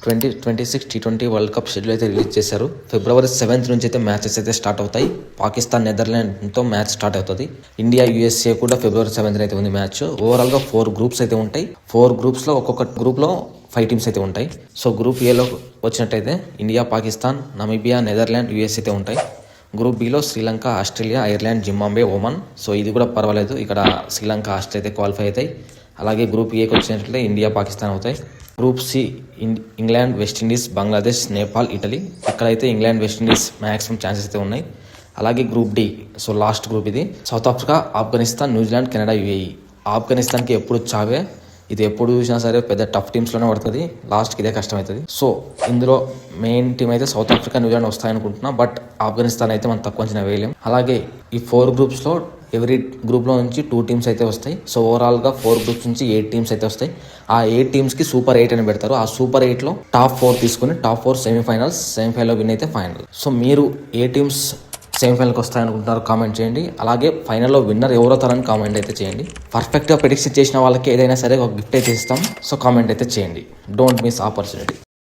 2026 T20 world cup schedule అయితే release చేశారు. February 7th నుంచి అయితే మ్యాచెస్ అయితే స్టార్ట్ అవుతాయి. పాకిస్తాన్ నెదర్లాండ్తో మ్యాచ్ స్టార్ట్ అవుతుంది. ఇండియా USA కూడా February 7th అయితే ఉంది మ్యాచ్. ఓవరాల్గా 4 గ్రూప్స్ అయితే ఉంటాయి. 4 గ్రూప్స్లో ఒక్కొక్క గ్రూప్లో 5 టీమ్స్ అయితే ఉంటాయి. సో గ్రూప్ ఏలో వచ్చినట్టయితే India, Pakistan, Namibia, Netherland, US అయితే ఉంటాయి. Group below Sri Lanka, Australia, Ireland, Zimbabwe, Oman. So ఇది కూడా పర్వాలేదు, ఇక్కడ శ్రీలంక, ఆస్ట్రేలియా అయితే క్వాలిఫై అవుతాయి. అలాగే గ్రూప్ ఏకి వచ్చినట్లయితే ఇండియా, పాకిస్తాన్ అవుతాయి. Group C England, West Indies, Bangladesh, Nepal, Italy. ఇక్కడైతే ఇంగ్లాండ్, వెస్టిండీస్ మ్యాక్సిమం ఛాన్సెస్ అయితే ఉన్నాయి. అలాగే group D, so last group ఇది. South Africa, Afghanistan, New Zealand, Canada, UAE. ఆఫ్ఘనిస్తాన్కి ఎప్పుడు చావే, ఇది ఎప్పుడు చూసినా సరే పెద్ద టఫ్ టీమ్స్లోనే పడుతుంది. లాస్ట్కి ఇదే కష్టం అవుతుంది. సో ఇందులో మెయిన్ టీం అయితే సౌత్ ఆఫ్రికా, న్యూజిలాండ్ వస్తాయనుకుంటున్నా. బట్ ఆఫ్ఘనిస్తాన్ అయితే మనం తక్కువ అంచనా వేయలేం. అలాగే ఈ 4 గ్రూప్స్లో ఎవ్రీ గ్రూప్లో నుంచి 2 టీమ్స్ అయితే వస్తాయి. సో ఓవరాల్గా 4 గ్రూప్స్ నుంచి 8 టీమ్స్ అయితే వస్తాయి. ఆ 8 టీమ్స్కి Super 8 అని పెడతారు. ఆ Super 8లో టాప్ 4 తీసుకుని టాప్ 4 సెమీఫైనల్స్, సెమీఫైనల్లో విన్ అయితే ఫైనల్. సో మీరు ఏ టీమ్స్ సెమీఫైనల్కి వస్తాయనుకుంటున్నారు కామెంట్ చేయండి. అలాగే ఫైనల్లో విన్నర్ ఎవరవుతారని కామెంట్ అయితే చేయండి. పర్ఫెక్ట్గా ప్రెడిక్షన్ చేసిన వాళ్ళకి ఏదైనా సరే ఒక గిఫ్ట్ అయితే ఇస్తాం. సో కామెంట్ అయితే చేయండి. Don't miss opportunity.